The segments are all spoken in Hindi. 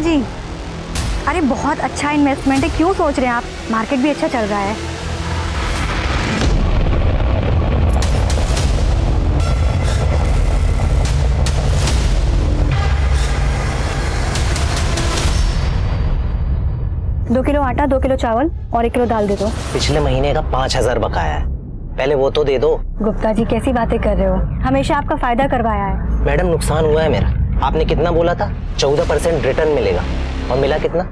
जी, अरे बहुत अच्छा इन्वेस्टमेंट है, क्यों सोच रहे हैं आप? मार्केट भी अच्छा चल रहा है। दो किलो आटा, 2 किलो चावल और 1 किलो दाल दे दो। पिछले महीने का 5,000 बकाया है, पहले वो तो दे दो। गुप्ता जी कैसी बातें कर रहे हो? हमेशा आपका फायदा करवाया है। मैडम नुकसान हुआ है मेरा। आपने कितना बोला था? 14% रिटर्न मिलेगा और मिला कितना?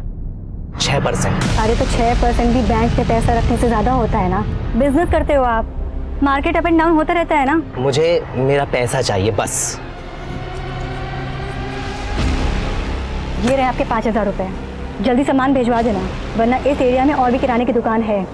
6%। अरे तो 6% भी बैंक में पैसा रखने से ज्यादा होता है ना। बिजनेस करते हो आप, मार्केट अप एंड डाउन होता रहता है ना। मुझे मेरा पैसा चाहिए बस। ये रहे आपके 5,000 रुपए, जल्दी सामान भिजवा देना, वरना इस एरिया में और भी किराने की दुकान है।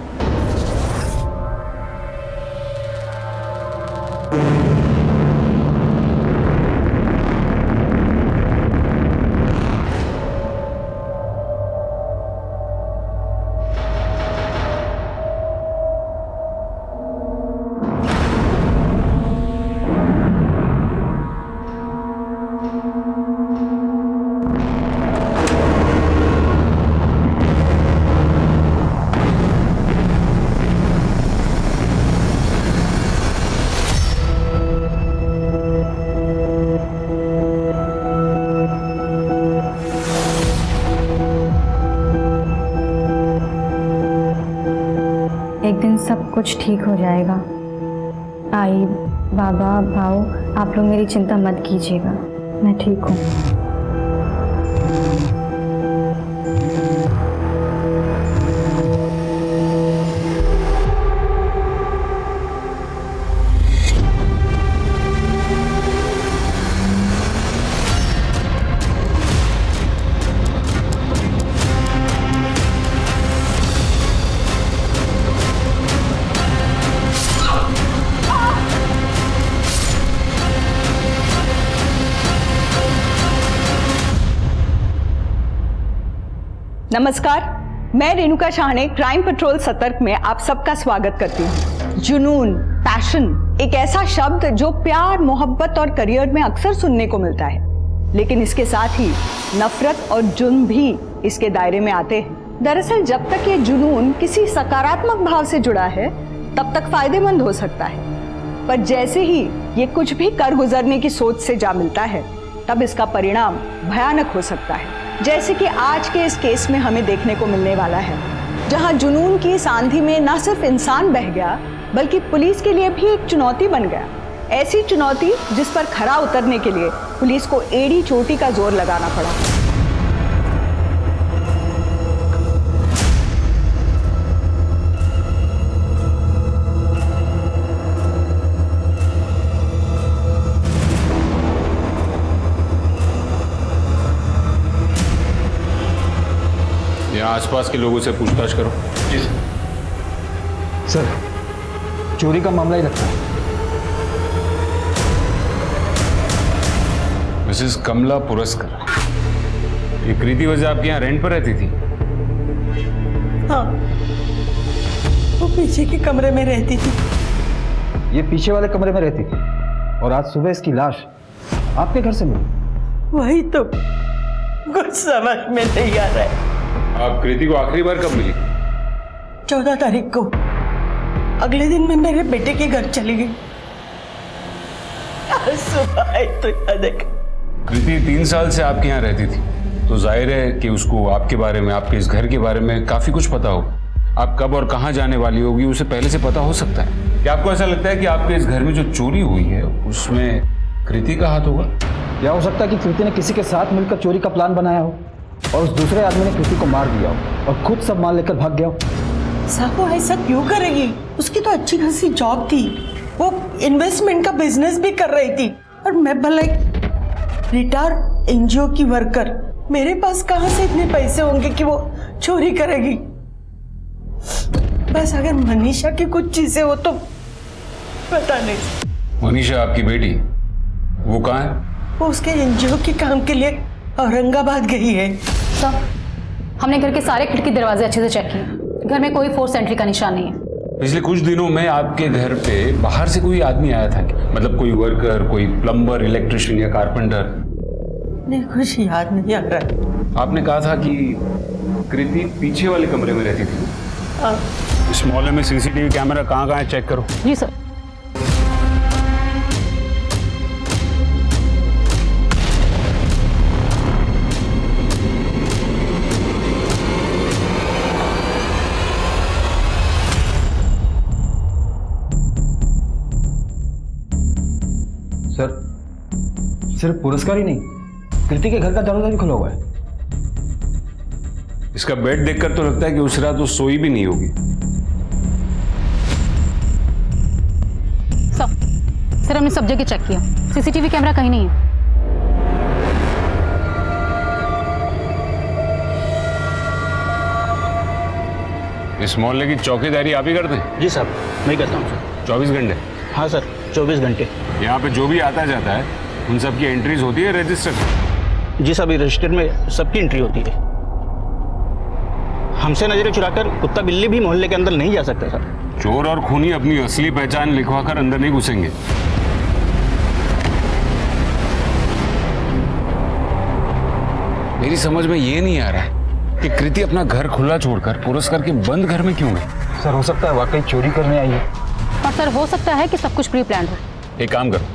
एक दिन सब कुछ ठीक हो जाएगा। आई, बाबा, भाऊ, आप लोग मेरी चिंता मत कीजिएगा, मैं ठीक हूँ। नमस्कार, मैं रेणुका शाहने क्राइम पेट्रोल सतर्क में आप सबका स्वागत करती हूँ। जुनून, पैशन एक ऐसा शब्द जो प्यार, मोहब्बत और करियर में अक्सर सुनने को मिलता है, लेकिन इसके साथ ही नफरत और जुर्म भी इसके दायरे में आते हैं। दरअसल जब तक ये जुनून किसी सकारात्मक भाव से जुड़ा है तब तक फायदेमंद हो सकता है, पर जैसे ही ये कुछ भी कर गुजरने की सोच से जा मिलता है तब इसका परिणाम भयानक हो सकता है, जैसे कि आज के इस केस में हमें देखने को मिलने वाला है, जहां जुनून की इस आंधी में न सिर्फ इंसान बह गया बल्कि पुलिस के लिए भी एक चुनौती बन गया। ऐसी चुनौती जिस पर खरा उतरने के लिए पुलिस को एड़ी चोटी का जोर लगाना पड़ा। आसपास के लोगों से पूछताछ करो। जी सर, चोरी का मामला ही लगता है। मिसेस कमला पुरस्कर, ये कृति वजह आपके यहाँ रेंट पर रहती थी? हाँ, वो पीछे के कमरे में रहती थी। ये पीछे वाले कमरे में रहती थी और आज सुबह इसकी लाश आपके घर से मिली। वही तो कुछ समझ में नहीं आ रहा है। आप कृति को आखिरी बार कब मिली? 14 तारीख को। अगले दिन मैं मेरे बेटे के घर चली गई। आज सुबह आई तो याद है। कृति 3 साल से आपके यहाँ रहती थी, तो जाहिर है कि उसको आपके बारे में, आपके इस घर के बारे में काफी कुछ पता हो। आप कब और कहाँ जाने वाली होगी उसे पहले से पता हो सकता है। क्या आपको ऐसा लगता है कि आपके इस घर में जो चोरी हुई है उसमें कृति का हाथ होगा? क्या हो सकता है कि कृति ने किसी के साथ मिलकर चोरी का प्लान बनाया हो और उस दूसरे आदमी ने कृति को मार दिया हो और खुद सब माल लेकर भाग गया हो? साहब वो ऐसा क्यों करेगी? उसकी तो अच्छी खासी जॉब थी, वो इन्वेस्टमेंट का बिजनेस भी कर रही थी, और मैं भला एक रिटायर्ड एनजीओ की वर्कर, मेरे पास कहाँ से इतने पैसे होंगे कि वो चोरी करेगी? बस अगर मनीषा की कुछ चीजें हो तो पता नहीं। मनीषा आपकी बेटी, वो कहाँ है? वो उसके एनजीओ के काम के लिए औरंगाबाद गई है। सर, हमने घर के सारे खिड़की दरवाजे अच्छे से चेक किए, घर में कोई फोर्स एंट्री का निशान नहीं है। पिछले कुछ दिनों में आपके घर पे बाहर से कोई आदमी आया था क्या? मतलब कोई वर्कर, कोई प्लम्बर, इलेक्ट्रिशियन या कारपेंटर? नहीं, कुछ याद नहीं आ रहा है। आपने कहा था कि कृति पीछे वाले कमरे में रहती थी। इस मोहल्ले में सीसीटीवी कैमरा कहाँ कहाँ है, चेक करो। जी सर। सर, सिर्फ पुरस्कार ही नहीं, कृति के घर का दरवाजा भी खुला हुआ है। इसका बेड देखकर तो लगता है कि उस रात वो सोई भी नहीं होगी। सर हमने सब जगह चेक किया, सीसीटीवी कैमरा कहीं नहीं है। इस मोहल्ले की चौकीदारी आप ही करते हैं? जी साहब, मैं करता हूँ सर। 24 घंटे? हाँ सर, 24 घंटे। यहाँ पे जो भी आता जाता है उन सब की एंट्रीज होती है रजिस्टर? जी साहब, ये रजिस्टर में सबकी एंट्री होती है। हमसे नजरें चुराकर कुत्ता बिल्ली भी मोहल्ले के अंदर नहीं जा सकता सर। चोर और खूनी अपनी असली पहचान लिखवाकर अंदर नहीं घुसेंगे। मेरी समझ में ये नहीं आ रहा है कि कृति अपना घर खुला छोड़कर पुरस्कार के बंद घर में क्यों गई। सर, हो सकता है वाकई चोरी करने आई है। और सर हो सकता है कि सब कुछ प्री प्लान हो। एक काम करो,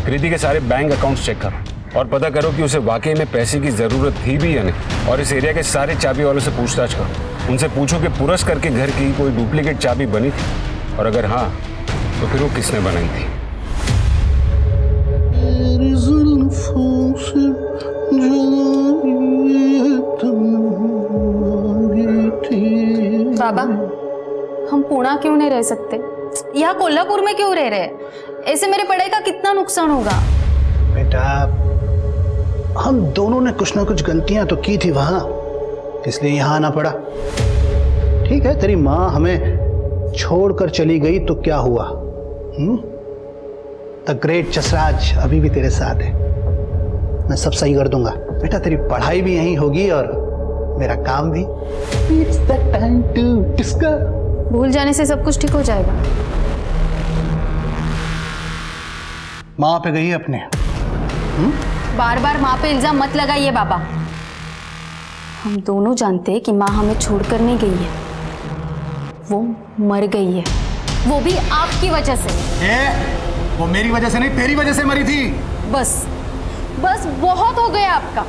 कृति के सारे बैंक अकाउंट्स चेक करो और पता करो कि उसे वाकई में पैसे की जरूरत थी भी या नहीं। और इस एरिया के सारे चाबी वालों से पूछताछ करो। उनसे पूछो कि पुरस्कार के घर की कोई डुप्लीकेट चाबी बनी थी, और अगर हाँ तो फिर वो किसने बनाई थी। बाबा, हम पुणे क्यों नहीं रह सकते? यहाँ कोल्हापुर में क्यों रह रहे हैं? ऐसे मेरी पढ़ाई का कितना नुकसान होगा? बेटा, हम दोनों ने कुछ ना कुछ गलतियां तो की थी वहां, इसलिए यहां आना पड़ा। ठीक है, तेरी माँ हमें छोड़कर चली गई तो क्या हुआ? द ग्रेट जसराज अभी भी तेरे साथ है। मैं सब सही कर दूंगा बेटा। तेरी पढ़ाई भी यहीं होगी और मेरा काम भी। It's the time to discuss. भूल जाने से सब कुछ ठीक हो जाएगा। माँ पे गई है अपने। बार बार माँ पे इल्जाम मत लगाइए बाबा। हम दोनों जानते हैं कि माँ हमें छोड़कर नहीं गई है, वो मर गई है, वो भी आपकी वजह से। वो मेरी वजह से नहीं, तेरी वजह से मरी थी। बस बस बहुत हो गया आपका।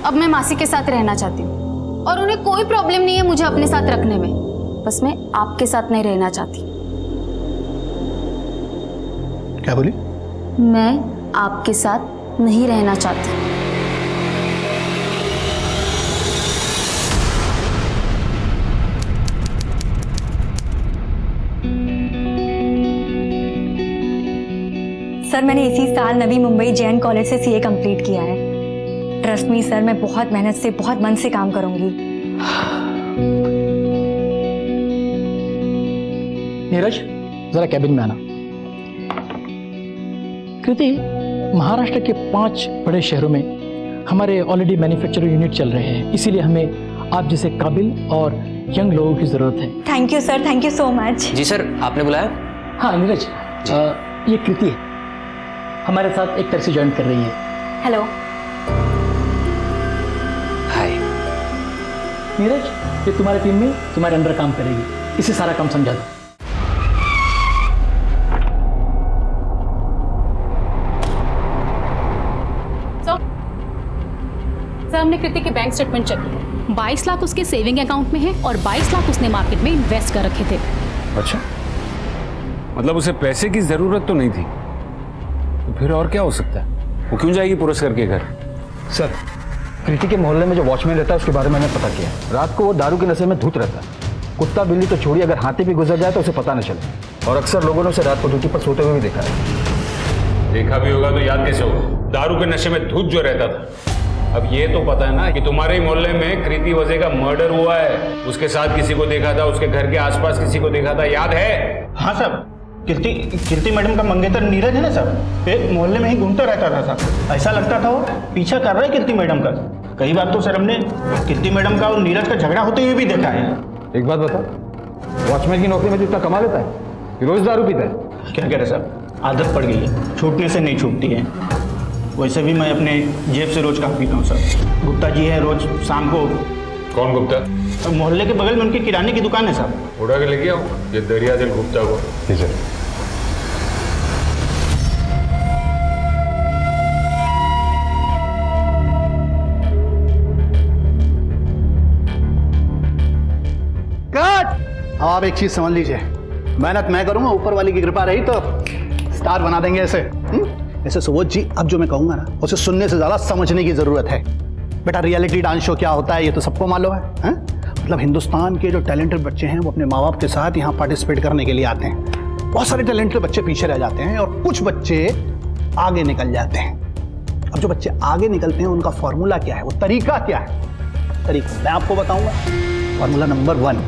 अब मैं मासी के साथ रहना चाहती हूँ और उन्हें कोई प्रॉब्लम नहीं है मुझे अपने साथ रखने में। बस मैं आपके साथ नहीं रहना चाहती। क्या बोली? मैं आपके साथ नहीं रहना चाहती। सर, मैंने इसी साल नवी मुंबई जैन कॉलेज से सीए कंप्लीट किया है। ट्रस्ट मी सर, मैं बहुत मेहनत से, बहुत मन से काम करूंगी। नीरज, जरा कैबिन में आना। कृति, महाराष्ट्र के 5 बड़े शहरों में हमारे ऑलरेडी मैन्युफैक्चरिंग यूनिट चल रहे हैं, इसीलिए हमें आप जैसे काबिल और यंग लोगों की जरूरत है। Thank you sir, thank you so much. जी सर, आपने बुलाया? हाँ नीरज, ये कृति है, हमारे साथ एक तरह से ज्वाइन कर रही है। हेलो। हाय। नीरज, ये तुम्हारे टीम में तुम्हारे अंडर काम करेगी, इसे सारा काम समझा दो। सर हमने कृति के बैंक स्टेटमेंट चेक किया। 22 लाख उसके सेविंग अकाउंट में है और 22 लाख उसने मार्केट में इन्वेस्ट कर रखे थे। अच्छा, मतलब उसे पैसे की जरूरत तो नहीं थी, तो फिर और क्या हो सकता है? वो क्यों जाएगी पुरस्कार के घर? सर, कृति के मोहल्ले में जो वॉचमैन रहता है उसके बारे में मैंने पता किया। रात को वो दारू के नशे में धुत रहता है। कुत्ता बिल्ली तो छोड़िए, अगर हाथी भी गुजर जाए तो उसे पता न चले। और अक्सर लोगों ने उसे रात को ड्यूटी पर सोते हुए भी देखा है। देखा भी होगा तो याद कैसे होगा? दारू के नशे में धुत जो रहता था। अब ये तो पता है ना कि तुम्हारे ही मोहल्ले में कृति वजे का मर्डर हुआ है। उसके साथ किसी को देखा था, उसके घर के आसपास किसी को देखा था, याद है? हाँ साहब, कीर्ति मैडम का मंगेतर नीरज है ना साहब, एक मोहल्ले में ही घूमता रहता था साहब। ऐसा लगता था वो पीछा कर रहा है कीर्ति मैडम का। कई बार तो सर हमने कीर्ति मैडम का और नीरज का झगड़ा होते हुए भी देखा है। एक बात बता, वॉचमैन की नौकरी में तो इतना कमा लेता है कि रोज दारू पीता है? क्या कह रहे साहब, आदत पड़ गई है, छूटने से नहीं छूटती है। वैसे भी मैं अपने जेब से रोज कहाँ पीता हूँ सर। गुप्ता जी है, रोज शाम को। कौन गुप्ता? मोहल्ले के बगल में उनकी किराने की दुकान है साहब। उड़ा के लेके आओ ये दरिया दिल गुप्ता को। जी सर। कट। अब आप एक चीज समझ लीजिए, मेहनत मैं करूंगा, ऊपर वाली की कृपा रही तो स्टार बना देंगे ऐसे। ऐसे सुबोध जी, अब जो मैं कहूंगा ना उसे सुनने से ज्यादा समझने की जरूरत है। बेटा रियलिटी डांस शो क्या होता है ये तो सबको मालूम है? मतलब हिंदुस्तान के जो टैलेंटेड बच्चे हैं वो अपने माँ बाप के साथ यहाँ पार्टिसिपेट करने के लिए आते हैं। बहुत सारे टैलेंटेड बच्चे पीछे रह जाते हैं और कुछ बच्चे आगे निकल जाते हैं। अब जो बच्चे आगे निकलते हैं उनका फॉर्मूला क्या है, वो तरीका क्या है? तरीका मैं आपको बताऊंगा। फॉर्मूला नंबर 1,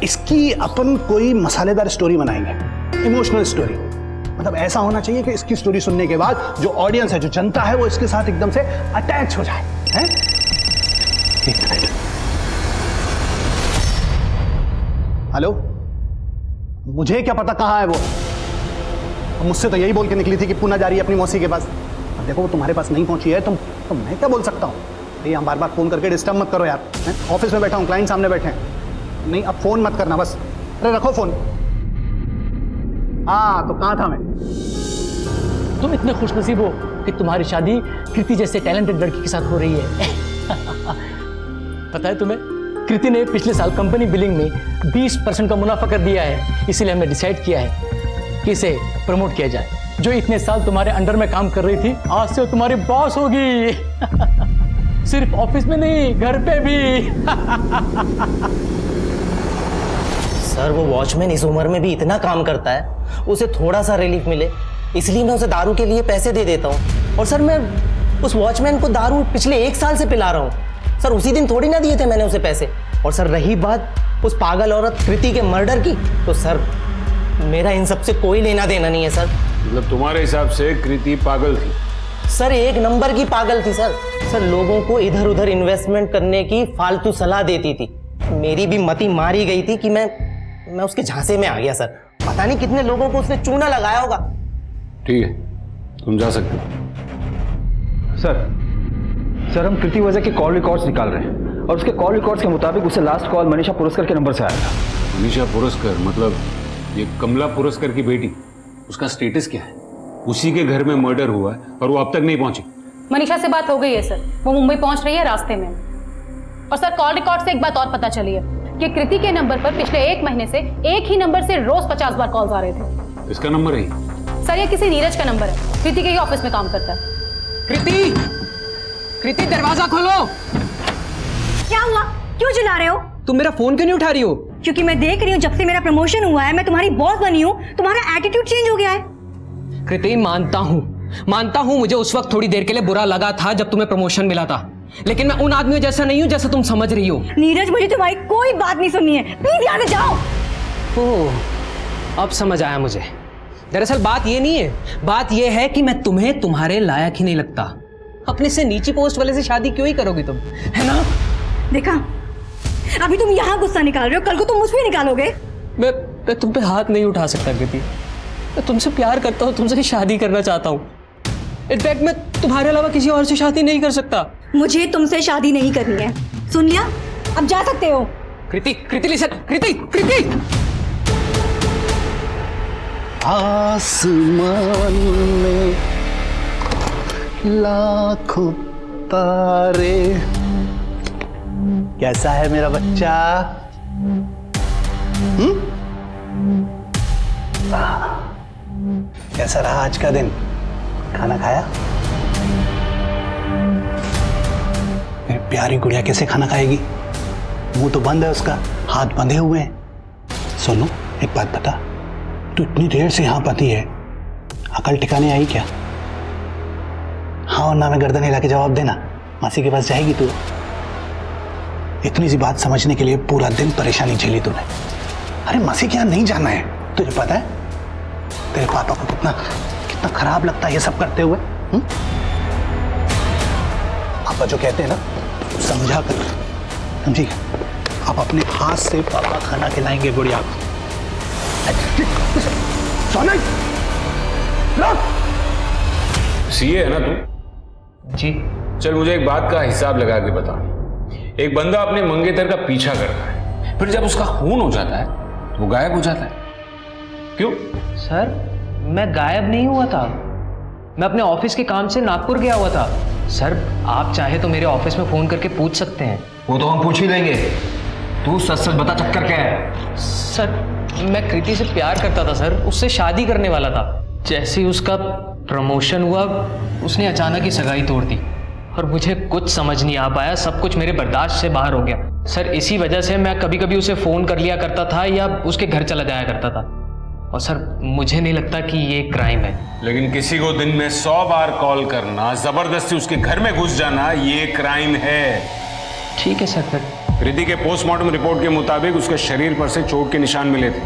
इसकी अपन कोई मसालेदार स्टोरी बनाएंगे, इमोशनल स्टोरी। मतलब ऐसा होना चाहिए कि इसकी स्टोरी सुनने के बाद जो ऑडियंस है, जो जनता है, वो इसके साथ एकदम से अटैच हो जाए। हैं? हेलो, मुझे क्या पता कहाँ है वो? मुझसे तो यही बोल के निकली थी कि पुणे जा रही है अपनी मौसी के पास। अब देखो वो तुम्हारे पास नहीं पहुंची है तो मैं क्या बोल सकता हूँ? ये हम बार बार फोन करके डिस्टर्ब मत करो यार। ऑफिस में बैठा हूँ, क्लाइंट सामने बैठे हैं। नहीं अब फोन मत करना बस। अरे रखो फोन। हाँ तो कहाँ था मैं? तुम इतने खुशनसीब हो कि तुम्हारी शादी कृति जैसे टैलेंटेड लड़की के साथ हो रही है। पता है तुम्हें, कृति ने पिछले साल कंपनी बिलिंग में 20% का मुनाफा कर दिया है। इसीलिए हमने डिसाइड किया है कि इसे प्रमोट किया जाए। जो इतने साल तुम्हारे अंडर में काम कर रही थी, आज से वो तुम्हारी बॉस होगी। सिर्फ ऑफिस में नहीं, घर पे भी। सर वो वॉचमैन इस उम्र में भी इतना काम करता है, उसे थोड़ा सा रिलीफ मिले इसलिए मैं उसे दारू के लिए पैसे दे देता हूँ। और सर मैं उस वॉचमैन को दारू पिछले 1 साल से पिला रहा हूँ। सर उसी दिन थोड़ी ना दिए थे मैंने उसे पैसे। और सर रही बात उस पागल औरत कृति के मर्डर की, तो सर मेरा इन सब से कोई लेना देना नहीं है सर। मतलब तुम्हारे हिसाब से कृति पागल थी? सर 1 नंबर की पागल थी सर। सर लोगों को इधर उधर इन्वेस्टमेंट करने की फालतू सलाह देती थी। मेरी भी मति मारी गई थी कि मैं उसके झांसे में आ गया सर। पता नहीं कितने लोगों को उसने चूना लगाया होगा। ठीक है, तुम जा सकते हो। सर हम कृति वजह के कॉल रिकॉर्ड्स निकाल रहे हैं और उसके कॉल रिकॉर्ड्स के मुताबिक उसे लास्ट कॉल मनीषा पुरस्कर के नंबर से आया था। मनीषा पुरस्कर मतलब ये कमला पुरस्कर की बेटी, उसका स्टेटस क्या है? उसी के घर में मर्डर हुआ है और वो अब तक नहीं पहुंची। मनीषा से बात हो गई है सर, वो मुंबई पहुंच रही है रास्ते में। और सर कॉल रिकॉर्ड से एक बात और पता चली है कि कृति के नंबर पर पिछले 1 महीने से एक ही नंबर से रोज 50 बार कॉल्स आ रहे थे। इसका नंबर है सर ये किसी नीरज का नंबर है, कृति के ही ऑफिस में काम करता है। कृति दरवाजा खोलो। क्या हुआ? क्यों चिल्ला रहे हो? तुम मेरा फोन क्यों नहीं उठा रही हो? क्योंकि मैं देख रही हूँ जब से मेरा प्रमोशन हुआ है, मैं तुम्हारी बॉस बनी हूँ, तुम्हारा एटीट्यूड चेंज हो गया है। कृति मानता हूँ मुझे उस वक्त थोड़ी देर के लिए बुरा लगा था जब तुम्हें प्रमोशन मिला था, लेकिन मैं उन आदमियों जैसा नहीं हूँ जैसा तुम समझ रही हो। नीरज मुझे तुम्हारी कोई बात नहीं सुननी है, प्लीज यहाँ से जाओ। ओह अब समझ आया मुझे। दरअसल बात ये नहीं है, बात ये है कि मैं तुम्हें तुम्हारे लायक ही नहीं लगता। अपने से नीची पोस्ट वाले से शादी क्यों ही करोगी तुम, है ना? देखा, अभी तुम यहाँ गुस्सा निकाल रहे हो, कल को तुम मुझ पे निकालोगे। मैं तुम पे हाथ नहीं उठा सकता कृति। मैं तुमसे प्यार करता हूँ, तुमसे शादी करना चाहता हूँ। इनफैक्ट मैं तुम्हारे अलावा किसी और से शादी नहीं कर सकता। मुझे तुमसे शादी नहीं करनी है, सुन लिया? अब जा सकते हो। कृति लिसन, कृति। आसमान में लाखों तारे, कैसा है मेरा बच्चा? कैसा रहा आज का दिन? खाना खाया? मेरी प्यारी गुड़िया कैसे खाना खाएगी? मुंह तो बंद है उसका, हाथ बंधे हुए हैं। सोनू एक बात बता, तू इतनी देर से यहां बंधी है, अकल ठिकाने आई क्या? हाँ और ना में गर्दन हिला के जवाब देना। मासी के पास जाएगी तू? इतनी सी बात समझने के लिए पूरा दिन परेशानी झेली तूने। अरे मासी के यहाँ नहीं जाना है, तुझे पता है तेरे पापा को कितना खराब लगता है ये सब करते हुए। पापा जो कहते हैं ना समझा कर, समझी? आप अपने हाथ से पापा खाना खिलाएंगे गुड़िया को। सोना सीए है ना तू? जी। चल मुझे एक बात का हिसाब लगा के बता। एक बंदा अपने मंगेतर का पीछा करता है, फिर जब उसका खून हो जाता है तो वो गायब हो जाता है, क्यों? सर मैं गायब नहीं हुआ था, मैं अपने ऑफिस के काम से नागपुर गया हुआ था। सर आप चाहे तो मेरे ऑफिस में फोन करके पूछ सकते हैं। वो तो हम पूछ ही लेंगे, तू सच सच बता चक्कर क्या है? सर मैं कृति से प्यार करता था सर, उससे शादी करने वाला था। जैसे ही उसका प्रमोशन हुआ उसने अचानक ही सगाई तोड़ दी और मुझे कुछ समझ नहीं आ पाया, सब कुछ मेरे बर्दाश्त से बाहर हो गया। सर इसी वजह से मैं कभी कभी उसे फ़ोन कर लिया करता था या उसके घर चला जाया करता था। और सर मुझे नहीं लगता कि ये क्राइम है। लेकिन किसी को दिन में 100 बार कॉल करना, जबरदस्ती उसके घर में घुस जाना, ये क्राइम है। ठीक है सर। फिर कृति के पोस्टमार्टम रिपोर्ट के मुताबिक उसके शरीर पर से चोट के निशान मिले थे,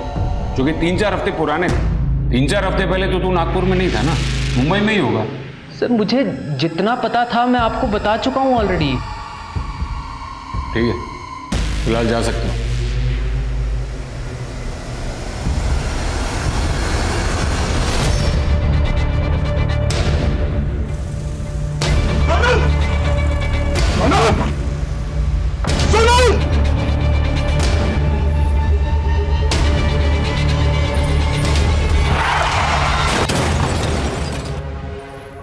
जो कि 3-4 हफ्ते पुराने थे। 3-4 हफ्ते पहले तो तू नागपुर में नहीं था ना, मुंबई में ही होगा। सर मुझे जितना पता था मैं आपको बता चुका हूँ ऑलरेडी। ठीक है, फिलहाल जा सकते हो।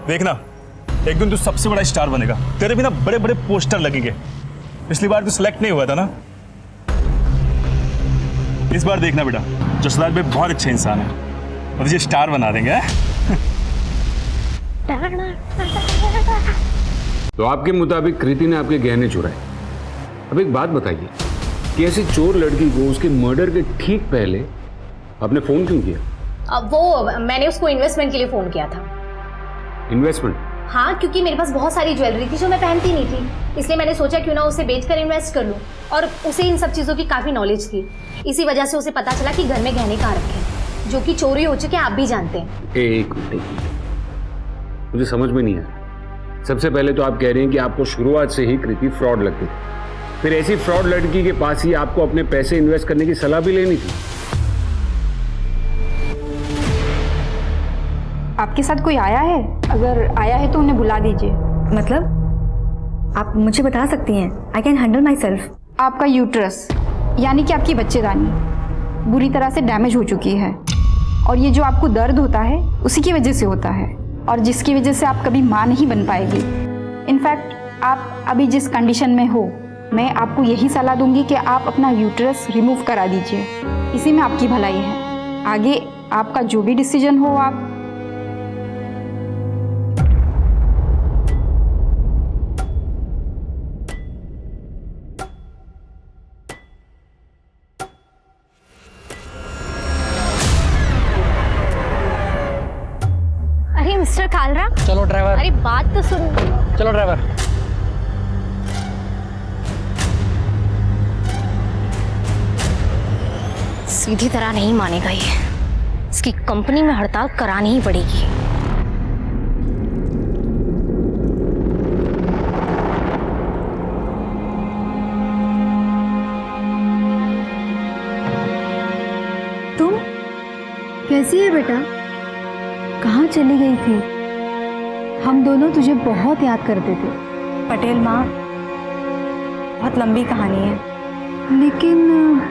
देखना एक दिन तू सबसे बड़ा स्टार बनेगा, तेरे भी ना बड़े बड़े पोस्टर लगेंगे। पिछली बार तू सिलेक्ट नहीं हुआ था ना, इस बार देखना बेटा, जसराज भाई बहुत अच्छे इंसान है और तुझे स्टार बना देंगे। तो आपके मुताबिक कृति ने आपके गहने चुराए। अब एक बात बताइए कि ऐसी चोर लड़की को उसके मर्डर के ठीक पहले आपने फोन क्यों किया? अब वो मैंने उसको इन्वेस्टमेंट के लिए फोन किया था। इन्वेस्टमेंट? हाँ, क्योंकि मेरे पास बहुत सारी ज्वेलरी थी जो मैं पहनती नहीं थी, इसलिए मैंने सोचा क्यों ना उसे बेचकर इन्वेस्ट कर लूं। और उसे इन सब चीज़ों की काफ़ी नॉलेज थी, इसी वजह से उसे पता चला कि घर में गहने कहाँ रखे हैं, जो कि चोरी हो चुके हैं, आप भी जानते हैं। एक मिनट, मुझे समझ में नहीं आया। सबसे पहले तो आप कह रहे हैं कि आपको शुरुआत से ही कृति फ्रॉड लगती थी, फिर ऐसी फ्रॉड लड़की के पास ही आपको अपने पैसे इन्वेस्ट करने की सलाह भी लेनी थी। आपके साथ कोई आया है? अगर आया है तो उन्हें बुला दीजिए। मतलब आप मुझे बता सकती हैं? I can handle my self. आपका यूट्रस यानी कि आपकी बच्चेदानी बुरी तरह से डैमेज हो चुकी है और ये जो आपको दर्द होता है उसी की वजह से होता है और जिसकी वजह से आप कभी माँ नहीं बन पाएगी। इनफैक्ट आप अभी जिस कंडीशन में हो, मैं आपको यही सलाह दूंगी कि आप अपना यूट्रस रिमूव करा दीजिए, इसी में आपकी भलाई है। आगे आपका जो भी डिसीजन हो आप। मिस्टर कालरा, चलो ड्राइवर। अरे बात तो सुन। चलो ड्राइवर। सीधी तरह नहीं मानेगा ये, इसकी कंपनी में हड़ताल करानी ही पड़ेगी। तुम कैसी है बेटा? कहाँ चली गई थी? हम दोनों तुझे बहुत याद करते थे। पटेल माँ, बहुत लंबी कहानी है, लेकिन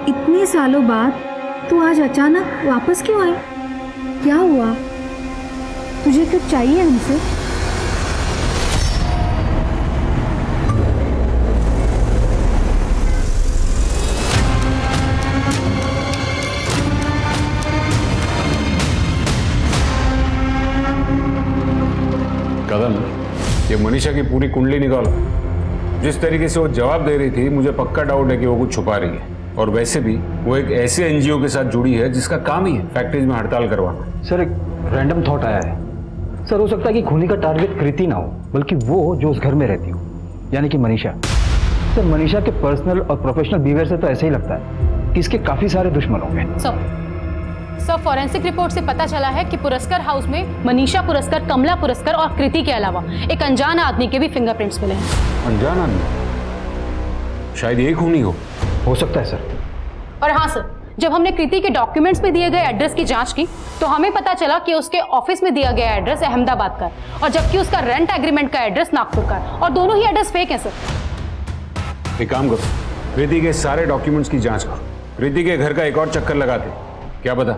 इतने सालों बाद तू आज अचानक वापस क्यों आई? क्या हुआ? तुझे कुछ चाहिए हमसे? कदम, ये मनीषा की पूरी कुंडली निकालो। जिस तरीके से वो जवाब दे रही थी, मुझे पक्का डाउट है कि वो कुछ छुपा रही है। और वैसे भी वो एक ऐसे एनजीओ के साथ जुड़ी है जिसका काम ही है फैक्ट्रीज में हड़ताल करवाना। सर एक रैंडम थॉट आया है। सर हो सकता है कि खूनी का टारगेट कृति ना हो, बल्कि वो जो उस घर में रहती हो, यानी कि मनीषा। सर मनीषा के पर्सनल और प्रोफेशनल बिहेवियर से तो ऐसे ही लगता है कि इसके काफी सारे दुश्मन होंगे। सर फॉरेंसिक रिपोर्ट से पता चला है कि पुरस्कार हाउस में मनीषा पुरस्कार, कमला पुरस्कार और कृति के अलावा एक अनजान आदमी के भी फिंगरप्रिंट्स मिले हैं। अनजान आदमी? शायद ये खूनी हो सकता है सर। और हाँ सर, जब हमने कृति के डॉक्यूमेंट्स में दिए गए एड्रेस की जांच की तो हमें पता चला कि उसके ऑफिस में दिया गया एड्रेस अहमदाबाद का और जबकि उसका रेंट एग्रीमेंट का एड्रेस नागपुर का और दोनों ही एड्रेस फेक है सर। एक काम करो, कृति के सारे डॉक्यूमेंट्स की जांच करो, कृति के घर का एक और चक्कर लगाते, क्या पता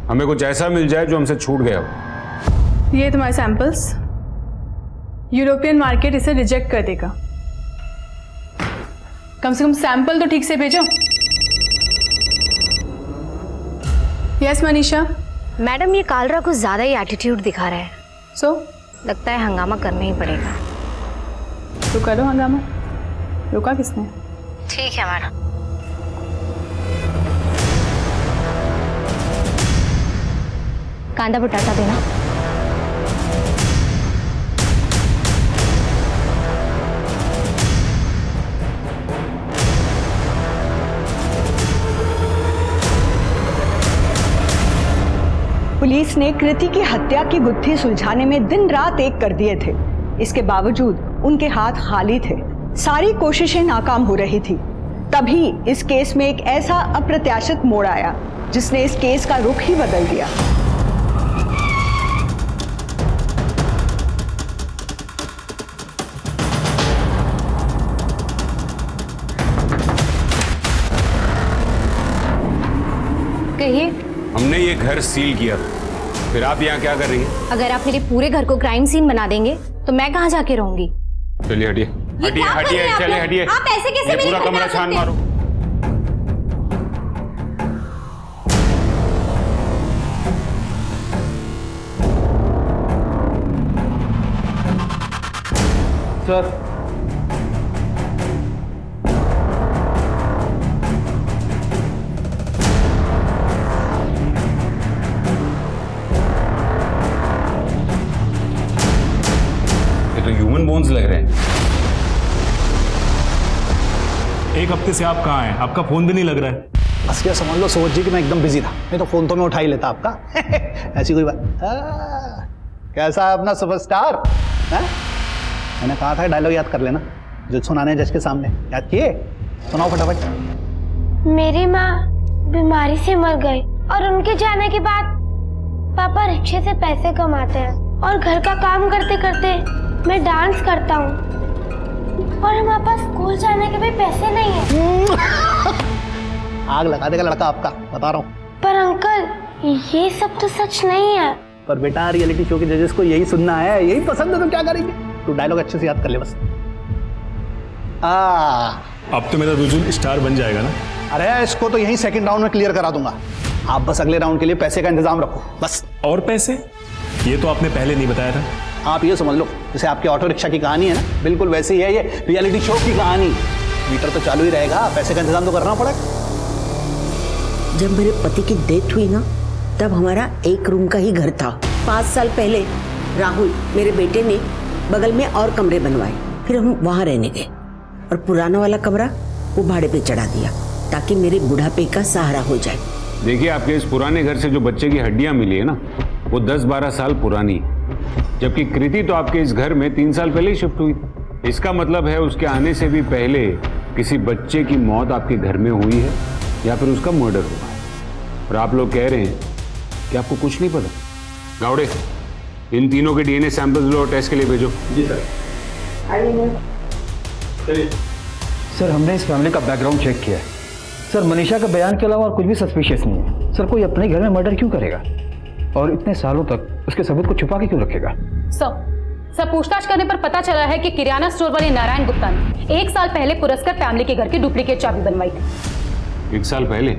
हमें कुछ ऐसा मिल जाए जो हमसे छूट गया हो। ये तुम्हारे सैंपल्स, यूरोपियन मार्केट इसे रिजेक्ट कर देगा। कम से कम सैंपल तो ठीक से भेजो। यस मनीषा। मैडम, ये कालरा कुछ ज़्यादा ही एटीट्यूड दिखा रहा है। सो लगता है हंगामा करना ही पड़ेगा। तो करो हंगामा, रोका किसने? ठीक है मैडम। कांदा बटाटा देना। पुलिस ने कृति की हत्या की गुत्थी सुलझाने में दिन रात एक कर दिए थे। इसके बावजूद उनके हाथ खाली थे, सारी कोशिशें नाकाम हो रही थी। तभी इस केस में एक ऐसा अप्रत्याशित मोड़ आया जिसने इस केस का रुख ही बदल दिया। कहिए। हमने ये घर सील किया, फिर आप यहाँ क्या कर रही हैं? अगर आप मेरे पूरे घर को क्राइम सीन बना देंगे तो मैं कहाँ जाके रहूंगी? चलिए हटिए हटिए हटिए, चले हटिए। आप ऐसे कैसे ये मेरे पूरा घर में कमरा आ छान सकते हैं? मारो। सर ये तो ह्यूमन बोन्स लग रहे हैं। एक हफ्ते से आप कहाँ हैं? आपका फोन भी नहीं लग रहा है। बस क्या समझ लो सोच जी कि मैं एकदम बिजी था, नहीं तो फोन तो मैं उठा ही लेता आपका। ऐसी कोई बात। कैसा है अपना सुपरस्टार? मैंने कहा था डायलॉग याद कर लेना जो सुनाने हैं जज के सामने। याद किए? सुनाओ फटाफट। मेरी माँ बीमारी से मर गई और उनके जाने के बाद पापा रिक्शे से पैसे कमाते हैं और घर का काम करते करते मैं डांस करता हूँ और हमारे पास स्कूल जाने के भी पैसे नहीं है। आग लगा देगा लड़का आपका, बता रहा हूँ। पर अंकल ये सब तो सच नहीं है। पर बेटा रियलिटी शो के जजेस को यही सुनना है, यही पसंद है, तो क्या करेंगे? तू डायलॉग अच्छे से याद कर ले बस। अब तो मेरा रुजुल स्टार बन जाएगा ना? अरे इसको तो यही सेकंड राउंड में क्लियर करा दूंगा। आप बस अगले राउंड के लिए पैसे का इंतजाम रखो बस। और पैसे? ये तो आपने पहले नहीं बताया था। आप ये समझ लो जैसे आपके ऑटो रिक्शा की कहानी है ना, बिल्कुल वैसी है ये रियलिटी शो की कहानी। मीटर तो चालू ही रहेगा, पैसे का इंतजाम तो करना पड़ेगा। जब मेरे पति की डेथ हुई ना, तब हमारा एक रूम का ही घर था। 5 साल पहले राहुल मेरे बेटे ने बगल में और कमरे बनवाए, फिर हम वहाँ रहने गए और पुराना वाला कमरा वो भाड़े पे चढ़ा दिया ताकि मेरे बुढ़ापे का सहारा हो जाए। देखिए, आपके इस पुराने घर से जो बच्चे की हड्डियां मिली है ना, वो 10-12 साल पुरानी, जबकि कृति तो आपके इस घर में 3 साल पहले ही शिफ्ट हुई थी। इसका मतलब है उसके आने से भी पहले किसी बच्चे की मौत आपके घर में हुई है या फिर उसका मर्डर हुआ है। और आप लोग कह रहे हैं कि आपको कुछ नहीं पता। गावड़े, इन तीनों के डीएनए सैंपल्स लो, टेस्ट के लिए भेजो। जी सर। सर हमने इस फैमिली का बैकग्राउंड चेक किया है। सर मनीषा का बयान के अलावा और कुछ भी सस्पिशियस नहीं है। सर कोई अपने घर में मर्डर क्यों करेगा और इतने सालों तक उसके सबूत को छुपा के क्यों रखेगा? सर पूछताछ करने पर पता चला है कि किराना स्टोर वाले नारायण गुप्ता ने 1 साल पहले पुरस्कार फैमिली के घर की डुप्लीकेट चाबी बनवाई थी। 1 साल पहले?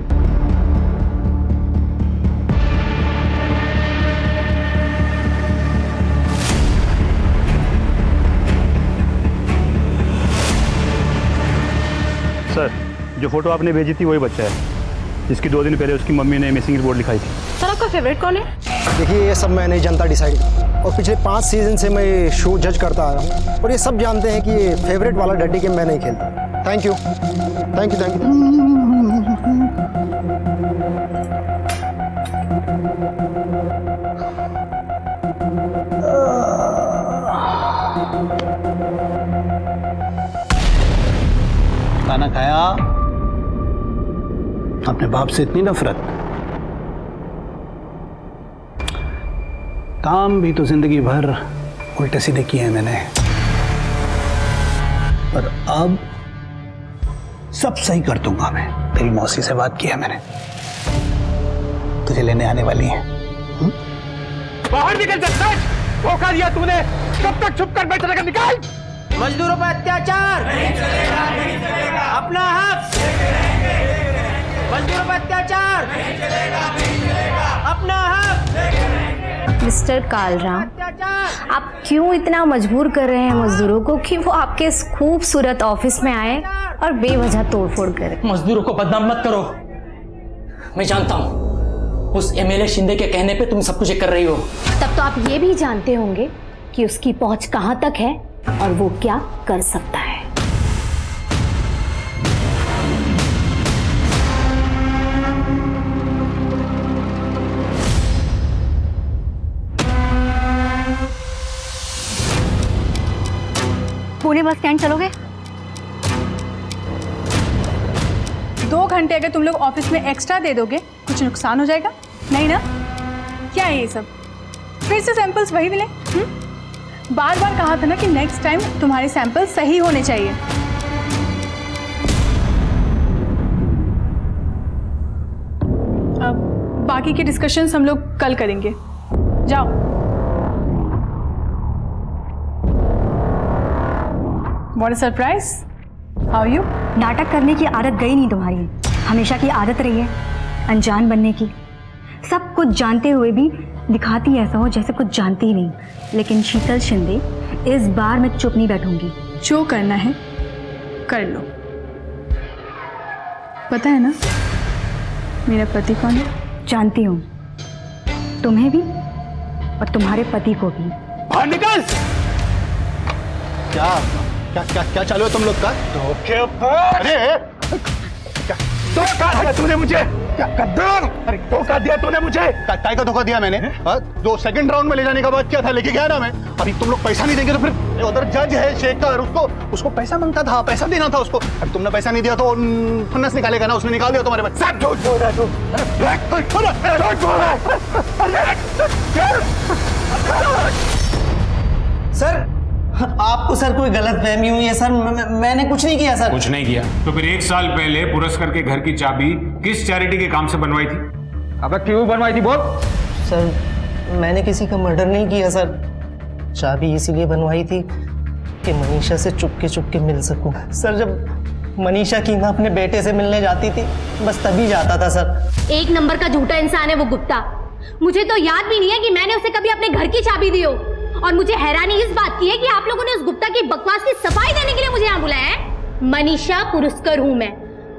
सर, जो फोटो आपने भेजी थी वही बच्चा है जिसकी 2 दिन पहले उसकी मम्मी ने मिसिंग रिपोर्ट लिखाई थी। सर आपका फेवरेट कौन है? देखिए, ये सब मैं नहीं जानता डिसाइड, और पिछले 5 सीजन से मैं ये शो जज करता आ रहा हूँ और ये सब जानते हैं कि ये फेवरेट वाला डर्टी गेम मैं नहीं खेलता। Thank you thank you thank you. खाना खाया? अपने बाप से इतनी नफरत। काम भी तो जिंदगी भर उल्टे सीधे किए हैं मैंने, पर अब सब सही कर दूंगा मैं। तेरी मौसी से बात की है मैंने, तुझे लेने आने वाली है। बाहर निकल सकता है, धोखा दिया तूने, कब तक छुप कर बैठे रहेगा, निकाल। मजदूरों पर अत्याचार नहीं चलेगा, नहीं चलेगा। अपना हक मजदूरों पर अत्याचार नहीं चलेगा, नहीं चलेगा। अपना हक। मिस्टर कालराम, आप क्यों इतना मजबूर कर रहे हैं मजदूरों को कि वो आपके इस खूबसूरत ऑफिस में आए और बेवजह तोड़फोड़ करें? मजदूरों को बदनाम मत करो। मैं जानता हूँ उस एमएलए शिंदे के कहने पे तुम सब कुछ कर रही हो। तब तो आप ये भी जानते होंगे कि उसकी पहुंच कहां तक है और वो क्या कर सकता है। पुणे बस स्टैंड चलोगे? 2 घंटे अगर तुम लोग ऑफिस में एक्स्ट्रा दे दोगे कुछ नुकसान हो जाएगा? नहीं ना? क्या है ये सब? फिर से सैंपल्स वही मिले? बार बार कहा था ना कि नेक्स्ट टाइम तुम्हारे सैंपल सही होने चाहिए। अब बाकी के डिस्कशंस हम लोग कल करेंगे। जाओ। What a surprise! How are you? नाटक करने की आदत गई नहीं तुम्हारी, हमेशा की आदत रही है अनजान बनने की। सब कुछ जानते हुए भी दिखाती ऐसा हो जैसे कुछ जानती ही नहीं। लेकिन शीतल शिंदे, इस बार मैं चुप नहीं बैठूंगी। जो करना है कर लो। पता है ना मेरा पति कौन है? जानती हूँ, तुम्हें भी और तुम्हारे पति को भी। बाहर निकल। क्या क्या क्या क्या चालू है तुम लोग का? अरे धोखा दिया तूने मुझे, गद्दार! अरे धोखा दिया तूने मुझे। काय का धोखा दिया मैंने? जो सेकंड राउंड में ले जाने का बात किया था, लेके गया ना मैं। अभी तुम लोग पैसा नहीं देंगे तो फिर उधर जज है शेखर, उसको पैसा मांगता था, पैसा देना था उसको। अभी तुमने पैसा नहीं दिया तो फन्नस निकालेगा ना, उसने निकाल दिया तुम्हारे पास। सब झूठ बोल रहा है तू। सर आपको सर कोई गलत फहमी हुई है सर, मैंने कुछ नहीं किया सर। कुछ नहीं किया तो फिर 1 साल पहले पुरस्कार के घर की चाबी किस चैरिटी के काम से बनवाई थी? अब क्यों बनवाई थी बोल? सर मैंने किसी का मर्डर नहीं किया सर, चाबी इसीलिए बनवाई थी कि मनीषा से चुपके मिल सकूं। सर जब मनीषा की मां अपने बेटे से मिलने जाती थी बस तभी जाता था सर। 1 नंबर का झूठा इंसान है वो गुप्ता। मुझे तो याद भी नहीं है कि मैंने उसे कभी अपने घर की चाबी दी हो। और मुझे हैरानी इस बात की है कि आप लोगों ने उस गुप्ता की बकवास की सफाई देने के लिए मुझे यहाँ बुलाया है। मनीषा पुरस्कार हूं मैं।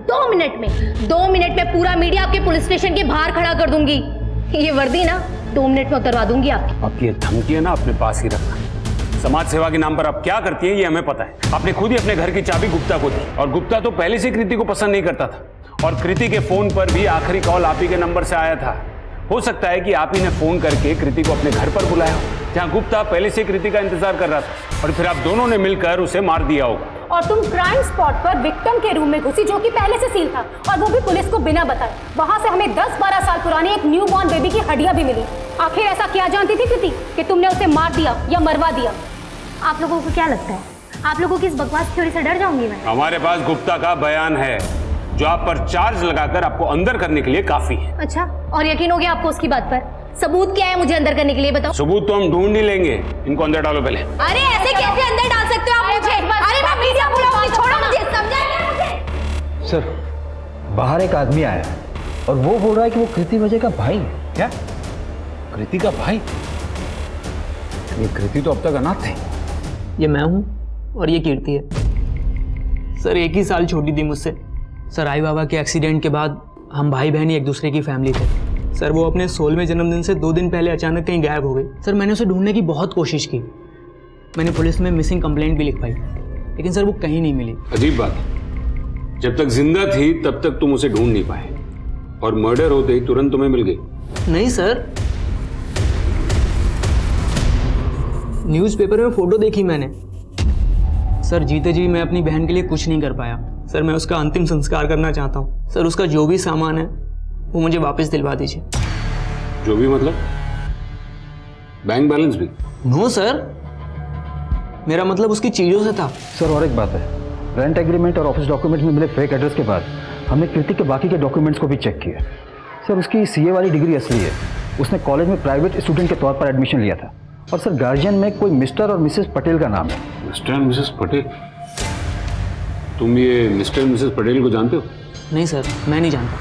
2 मिनट में पूरा मीडिया आपके पुलिस स्टेशन के बाहर खड़ा कर दूंगी। ये वर्दी ना 2 मिनट में उतरवा दूंगी आपकी। आपकी ये धमकी है ना अपने पास ही रखना। समाज सेवा के नाम पर आप क्या करती है ये हमें पता है। आपने खुद ही अपने घर की चाबी गुप्ता को दी और गुप्ता तो पहले से कृति को पसंद नहीं करता था और कृति के फोन पर भी आखिरी कॉल आप ही के नंबर से आया था। हो सकता है कि आप ही ने फोन करके कृति को अपने घर पर बुलाया हो जहां गुप्ता पहले से कृति का इंतजार कर रहा था और फिर आप दोनों ने मिलकर उसे मार दिया होगा। और तुम क्राइम स्पॉट पर विक्टिम के रूम में घुसी जो कि पहले से सील था और वो भी पुलिस को बिना बताए। वहां से हमें 10-12 साल पुरानी एक न्यू बॉर्न बेबी की हड्डियां भी मिली। आखिर ऐसा क्या जानती थी कृति कि तुमने उसे मार दिया या मरवा दिया? आप लोगों को क्या लगता है, आप लोगों की इस बकवास थ्योरी से डर जाऊंगी मैं? हमारे पास गुप्ता का बयान है जो आप पर चार्ज लगाकर आपको अंदर करने के लिए काफी है। अच्छा, और यकीन हो गया आपको उसकी बात पर? सबूत क्या है मुझे अंदर करने के लिए बताओ। सबूत तो हम ढूंढ ही लेंगे, इनको अंदर डालो पहले। अरे ऐसे कैसे अंदर डाल सकते हो आप मुझे? अरे मैं मीडिया बुलाऊंगी, छोड़ो मुझे, समझाइए मुझे। सर बाहर एक आदमी आया है और वो बोल रहा है कि वो कृति वजह का भाई है। क्या? कृति का भाई? ये कृति तो अब तक अनाथ थे। ये मैं हूँ और ये कीर्ति है। सर 1 ही साल छोटी थी मुझसे। सर आई बाबा के एक्सीडेंट के बाद हम भाई बहन ही एक दूसरे की फैमिली थे। सर वो अपने 16वें जन्मदिन से 2 दिन पहले अचानक कहीं गायब हो गई। सर मैंने उसे ढूंढने की बहुत कोशिश की, मैंने पुलिस में मिसिंग कंप्लेंट भी लिख पाई, लेकिन सर वो कहीं नहीं मिली। अजीब बात है, जब तक जिंदा थी तब तक तुम उसे ढूंढ नहीं पाए और मर्डर होते ही तुरंत तुम्हें मिल गई। नहीं सर, न्यूज़पेपर में फोटो देखी मैंने। सर जीते जी मैं अपनी बहन के लिए कुछ नहीं कर पाया। सर मैं उसका अंतिम संस्कार करना चाहता हूँ। सर उसका जो भी सामान है वो मुझे वापस दिलवा दीजिए। जो भी मतलब? बैंक बैलेंस भी? नो सर, मेरा मतलब उसकी चीजों से था। सर और एक बात है, रेंट एग्रीमेंट और ऑफिस डॉक्यूमेंट में मिले फेक एड्रेस के बाद हमने कृति के बाकी के डॉक्यूमेंट्स को भी चेक किया। सर उसकी सीए वाली डिग्री असली है, उसने कॉलेज में प्राइवेट स्टूडेंट के तौर पर एडमिशन लिया था। और सर गार्जियन में कोई मिस्टर और मिसेस पटेल का नाम है। Mister and Mrs Patel? तुम ये मिस्टर एंड मिसेस पटेल को जानते हो? नहीं सर, मैं नहीं जानता।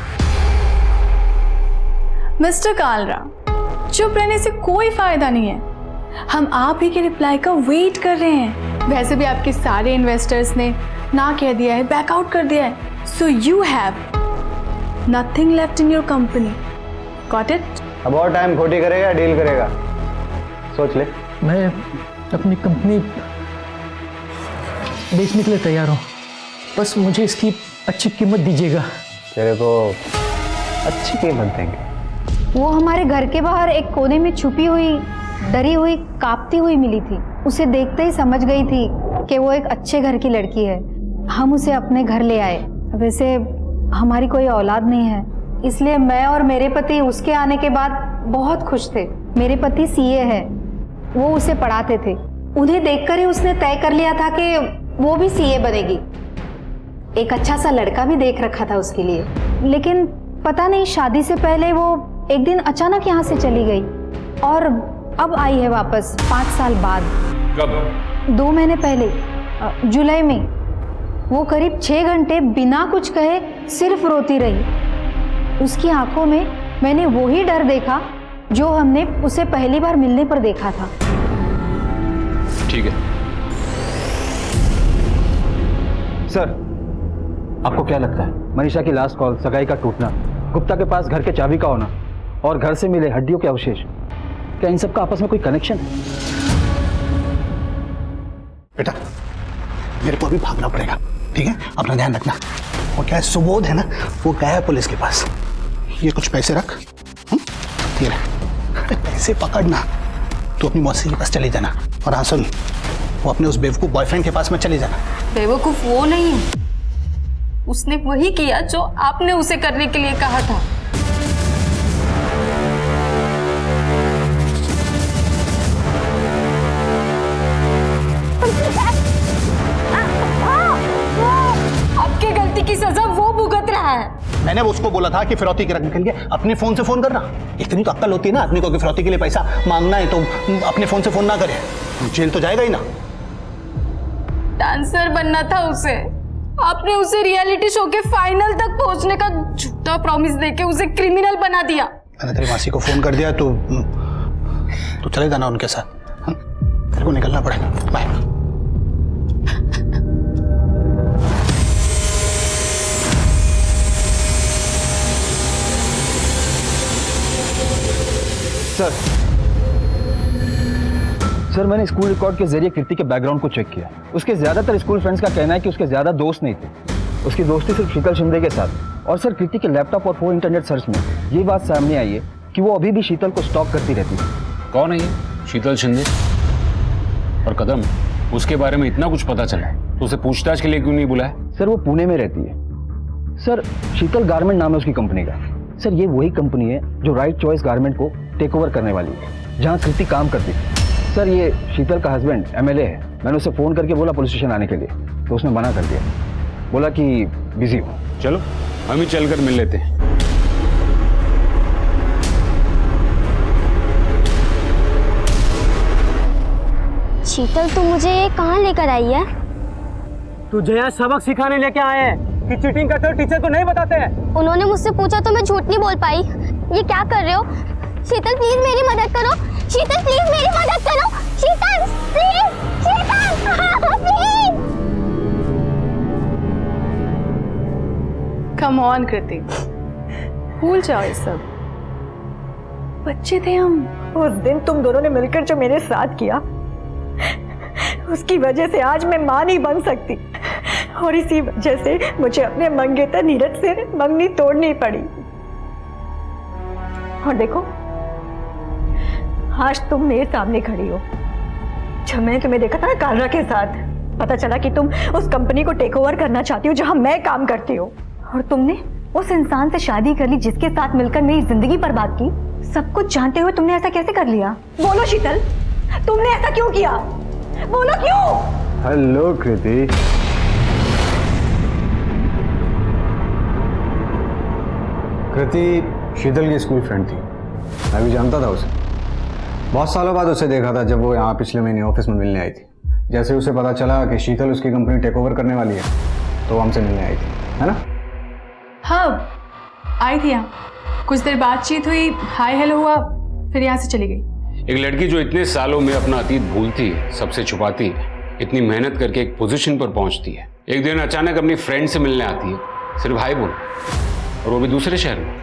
मिस्टर कालरा, चुप रहने से कोई फायदा नहीं है, हम आप ही के रिप्लाई का वेट कर रहे हैं। वैसे भी आपके सारे इन्वेस्टर्स ने ना कह दिया है, बैकआउट कर दिया है, so you have nothing left in your company. Got it? अब और टाइम खोटी करेगा डील करेगा, सोच ले। मैं अपनी कंपनी बेचने के लिए तैयार हूँ, बस मुझे इसकी अच्छी कीमत दीजिएगा। तेरे को अच्छी कीमत देंगे। वो हमारे घर के बाहर एक कोने में छुपी हुई, डरी हुई, कांपती हुई मिली थी। उसे देखते ही समझ गई थी कि वो एक अच्छे घर की लड़की है। हम उसे अपने घर ले आए। वैसे हमारी कोई औलाद नहीं है, इसलिए मैं और मेरे पति उसके आने के बाद बहुत खुश थे। मेरे पति सीए है, वो उसे पढ़ाते थे। उन्हें देखकर ही उसने तय कर लिया था कि वो भी सीए बनेगी। एक अच्छा सा लड़का भी देख रखा था उसके लिए, लेकिन पता नहीं शादी से पहले वो एक दिन अचानक यहाँ से चली गई और अब आई है वापस 5 साल बाद। कब? 2 महीने पहले, जुलाई में। वो करीब 6 घंटे बिना कुछ कहे सिर्फ रोती रही। उसकी आंखों में मैंने वही डर देखा जो हमने उसे पहली बार मिलने पर देखा था। ठीक है सर, आपको क्या लगता है मनीषा की लास्ट कॉल, सगाई का टूटना, गुप्ता के पास घर के चाबी का होना और घर से मिले हड्डियों के अवशेष, क्या इन सब का आपस में कोई कनेक्शन है? बेटा मेरे को अभी भागना पड़ेगा, ठीक है? अपना ध्यान रखना। वो क्या है, सुबोध है ना, वो गया है पुलिस के पास। ये कुछ पैसे रख, ये रख, पैसे पकड़ना। तू अपनी मौसी के पास चली जाना। और हाँ सुन, वो अपने उस बेवकूफ बॉयफ्रेंड के पास मत चली जाना। बेवकूफ वो नहीं है, उसने वही किया जो आपने उसे करने के लिए कहा था। आपकी गलती की सजा वो भुगत रहा है। मैंने उसको बोला था कि फिरौती की रकम के लिए अपने फोन से फोन करना। इतनी तो अक्ल होती है ना आदमी को कि फिरौती के लिए पैसा मांगना है तो अपने फोन से फोन ना करे, जेल तो जाएगा ही ना। डांसर बनना था उसे, आपने उसे रियलिटी शो के फाइनल तक पहुंचने का झूठा प्रॉमिस देके उसे क्रिमिनल बना दिया। मैंने तेरी मासी को फोन कर दिया, तो चले जाना उनके साथ। तेरे को निकलना पड़ेगा। बाय। सर मैंने स्कूल रिकॉर्ड के जरिए कीर्ति के बैकग्राउंड को चेक किया। उसके ज्यादातर स्कूल फ्रेंड्स का कहना है कि उसके ज्यादा दोस्त नहीं थे। उसकी दोस्ती सिर्फ शीतल शिंदे के साथ। और सर कीर्ति के लैपटॉप और फोन इंटरनेट सर्च में ये बात सामने आई है कि वो अभी भी शीतल को स्टॉक करती रहती थी। कौन है ये शीतल शिंदे? और कदम, उसके बारे में इतना कुछ पता चला है तो उसे पूछताछ के लिए क्यों नहीं बुलाया? सर वो पुणे में रहती है। सर शीतल गारमेंट नाम है उसकी कंपनी का। सर ये वही कंपनी है जो राइट चॉइस गारमेंट को टेक ओवर करने वाली है, जहाँ कीर्ति काम करती थी। सर ये शीतल का हस्बैंड एमएलए है। मैंने उसे फोन करके बोला पुलिस स्टेशन आने के लिए, तो उसने मना कर दिया, बोला कि बिजी हो। चलो हम ही चलकर मिल लेते हैं। शीतल तू मुझे ये कहाँ लेकर आई है? तुझे यहाँ सबक सिखाने लेके आए हैं कि चीटिंग करते हो टीचर को नहीं बताते हैं। उन्होंने मुझसे पूछा तो मैं झूठ नहीं बोल पाई। ये क्या कर रहे हो? शीतल प्लीज मेरी मदद करो। शीतल प्लीज मेरी मदद करो। Sheetal please, Sheetal please. Come on Kriti, भूल जाओ ये सब, बच्चे थे हम। उस दिन तुम दोनों ने मिलकर जो मेरे साथ किया, उसकी वजह से आज मैं मां नहीं बन सकती। और इसी वजह से मुझे अपने मंगेतर नीरज से मंगनी तोड़नी पड़ी। और देखो आज तुम मेरे सामने खड़ी हो। जब मैंने तुम्हें देखा था ना कालरा के साथ, पता चला कि तुम उस कंपनी को टेक ओवर करना चाहती हो जहां मैं काम करती हूँ, और तुमने उस इंसान से शादी कर ली जिसके साथ मिलकर मेरी जिंदगी बर्बाद की। सब कुछ जानते हुए तुमने ऐसा कैसे कर लिया? बोलो शीतल, तुमने ऐसा क्यों किया? बोलो क्यों? हेलो कृति। कृति शीतल की स्कूल फ्रेंड थी, मैं भी जानता था उसे। बहुत सालों बाद उसे देखा था जब वो यहाँ पिछले महीने ऑफिस में मिलने आई थी। जैसे उसे पता चला कि शीतल उसकी कंपनी टेक ओवर करने वाली है तो हमसे मिलने आई थी, है ना? हाँ, आई थी यहाँ, कुछ देर बातचीत हुई, हाय हेलो हुआ, फिर यहाँ से चली गई। एक लड़की जो इतने सालों में अपना अतीत भूलती है, सबसे छुपाती है, इतनी मेहनत करके एक पोजीशन पर पहुंचती है, एक दिन अचानक अपनी फ्रेंड से मिलने आती है, सिर्फ भाई बोल, और वो भी दूसरे शहर में।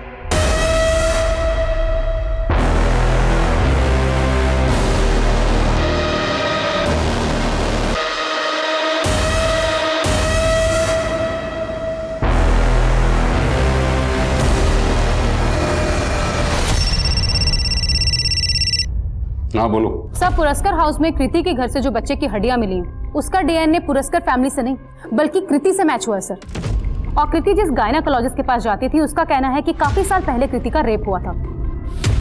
हाँ बोलो। सब पुरस्कार हाउस में कृति के घर से जो बच्चे की हड्डियां मिली उसका डीएनए पुरस्कार फैमिली से नहीं बल्कि कृति से मैच हुआ है सर। और कृति जिस गायनेकोलॉजिस्ट के पास जाती थी उसका कहना है कि काफी साल पहले कृति का रेप हुआ था।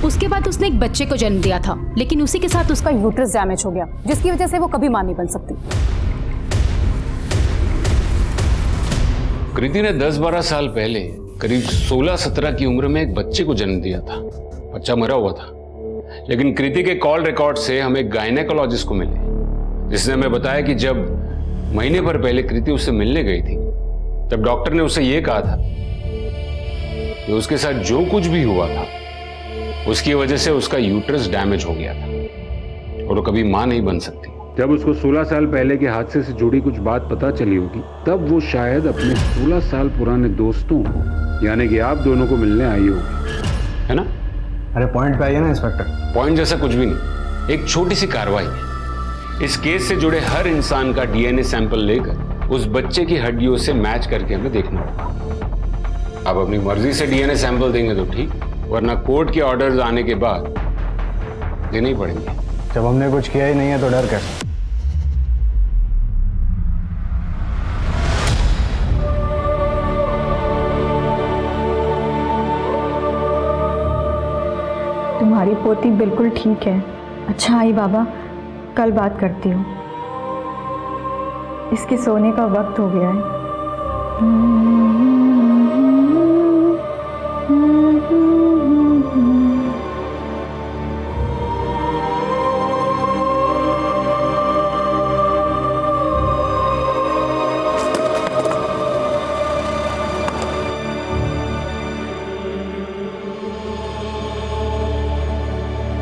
उसके बाद उसने एक बच्चे को जन्म दिया था, लेकिन उसी के साथ उसका यूट्रस डैमेज हो गया, जिसकी वजह से वो कभी मां नहीं बन सकती। कृति ने 10-12 साल पहले करीब 16-17 की उम्र में एक बच्चे को जन्म दिया था। बच्चा मरा हुआ था, लेकिन कृति के कॉल रिकॉर्ड से हमें गायनेकोलॉजिस्ट को मिले, जिसने हमें बताया कि जब महीने भर पहले कृति उससे मिलने गई थी तब डॉक्टर ने उससे यह कहा था कि उसके साथ जो कुछ भी हुआ था उसकी वजह से उसका यूट्रस डैमेज हो गया था और वो कभी मां नहीं बन सकती। जब उसको 16 साल पहले के हादसे से जुड़ी कुछ बात पता चली होगी तब वो शायद अपने 16 साल पुराने दोस्तों को यानी कि आप दोनों को मिलने आई होगी, है ना? अरे पॉइंट पे आइए ना इंस्पेक्टर। पॉइंट जैसा कुछ भी नहीं, एक छोटी सी कार्रवाई है। इस केस से जुड़े हर इंसान का डीएनए सैंपल लेकर उस बच्चे की हड्डियों से मैच करके हमें देखना होगा। आप अपनी मर्जी से डीएनए सैंपल देंगे तो ठीक, वरना कोर्ट के ऑर्डर्स आने के बाद देने ही पड़ेंगे। जब हमने कुछ किया ही नहीं है तो डर कैसा? तुम्हारी पोती बिल्कुल ठीक है। अच्छा आई बाबा, कल बात करती हूँ, इसके सोने का वक्त हो गया है।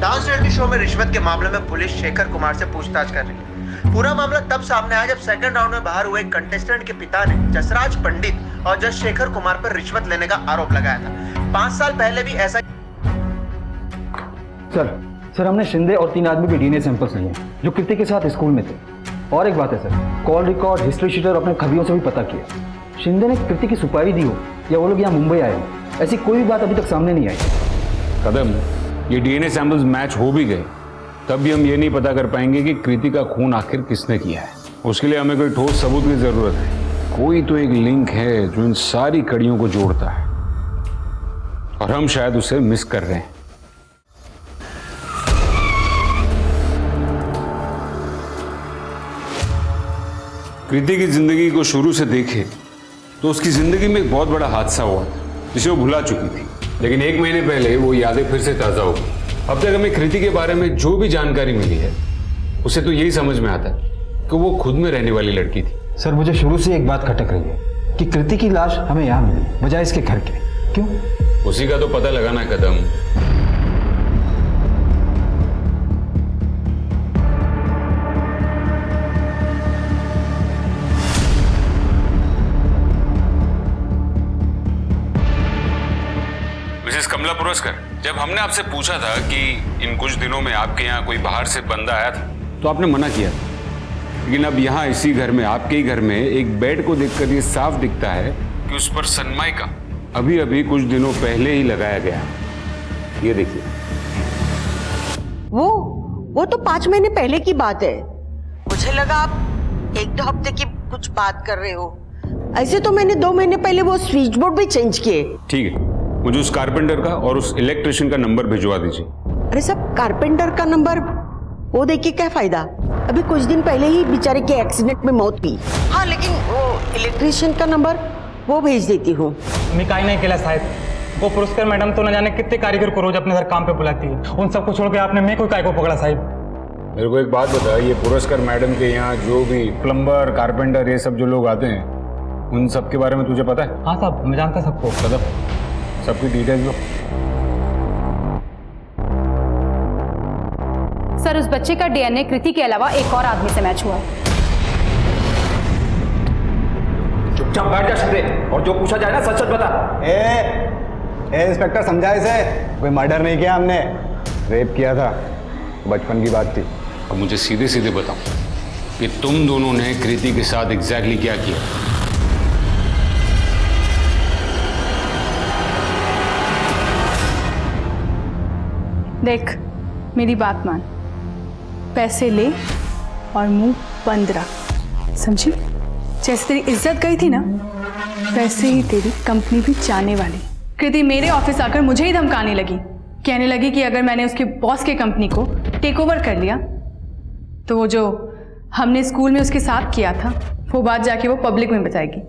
डांस रियलिटी शो में रिश्वत के मामले में पुलिस शेखर कुमार से पूछताछ कर रही है। पूरा मामला तब सामने आया जब सेकंड राउंड में बाहर हुए कंटेस्टेंट के पिता ने जसराज पंडित और जज शेखर कुमार पर रिश्वत लेने का आरोप लगाया था। 5 साल पहले भी ऐसा। सर हमने शिंदे और 3 आदमी के डीएनए सैंपल्स लिए जो कृति के साथ स्कूल में थे। और एक बात है sir, call record, history sheeter अपने खबियों से भी पता किया। शिंदे ने कृति की सुपारी दी हो या वो लोग यहाँ मुंबई आए हो, ऐसी कोई भी बात अभी तक सामने नहीं आई। कदम, ये डीएनए सैंपल्स मैच हो भी गए तब भी हम ये नहीं पता कर पाएंगे कि कृति का खून आखिर किसने किया है। उसके लिए हमें कोई ठोस सबूत की जरूरत है। कोई तो एक लिंक है जो इन सारी कड़ियों को जोड़ता है और हम शायद उसे मिस कर रहे हैं। कृति की जिंदगी को शुरू से देखे तो उसकी जिंदगी में एक बहुत बड़ा हादसा हुआ था जिसे वो भुला चुकी थी, लेकिन 1 महीने पहले वो यादें फिर से ताजा हो गई। अब तक हमें कृति के बारे में जो भी जानकारी मिली है उसे तो यही समझ में आता है कि वो खुद में रहने वाली लड़की थी। सर मुझे शुरू से एक बात खटक रही है कि कृति की लाश हमें यहाँ मिली बजाय इसके घर के। क्यों? उसी का तो पता लगाना है कदम। मिसेस कमला पुरस्कार, जब हमने आपसे पूछा था कि इन कुछ दिनों में आपके यहाँ कोई बाहर से बंदा आया था तो आपने मना किया था, लेकिन अब यहाँ इसी घर में, आपके ही घर में एक बेड को देखकर ये साफ दिखता है कि उस पर सनमाइका अभी अभी कुछ दिनों पहले ही लगाया गया। ये देखिए। वो तो 5 महीने पहले की बात है। मुझे लगा आप एक दो हफ्ते की कुछ बात कर रहे हो? ऐसे तो मैंने 2 महीने पहले वो स्विच बोर्ड भी चेंज किए। ठीक है, मुझे उस कारपेंटर का और उस इलेक्ट्रिशियन का नंबर भिजवा दीजिए। अरे सब कारपेंटर का नंबर वो देखिए क्या फायदा, अभी कुछ दिन पहले ही बेचारे के एक्सीडेंट में मौत हुई। हाँ लेकिन वो इलेक्ट्रिशियन का नंबर वो भेज देती हूँ। मैं काही नहीं केला साहेब, वो पुरस्कार मैडम तो न जाने कितने कारीगर को रोज अपने घर काम पे बुलाती है, उन सबको छोड़ के आपने मैं कोई काय को पकड़ा साहब? मेरे को एक बात बता, ये पुरस्कार मैडम के यहाँ जो भी प्लम्बर, कारपेंटर, ये सब जो लोग आते हैं, उन सब के बारे में तुझे पता है? हाँ साहब, मैं जानता सबको। सबकी डिटेल्स दो। सर, उस बच्चे का डीएनए कृति के अलावा एक और आदमी से मैच हुआ है। चुपचाप बैठ जा सीधे, और जो पूछा जाए ना सच सच बता। ए इंस्पेक्टर, समझा इसे, कोई मर्डर नहीं किया हमने, रेप किया था, बचपन की बात थी। अब मुझे सीधे सीधे बताओ कि तुम दोनों ने कृति के साथ एग्जैक्टली क्या किया? देख, मेरी बात मान, पैसे ले और मुंह बंद रख, समझी? जैसे तेरी इज्जत गई थी ना, वैसे ही तेरी कंपनी भी जाने वाली। कृति मेरे ऑफिस आकर मुझे ही धमकाने लगी, कहने लगी कि अगर मैंने उसके बॉस के कंपनी को टेक ओवर कर लिया तो वो जो हमने स्कूल में उसके साथ किया था वो बात जाके वो पब्लिक में बताएगी।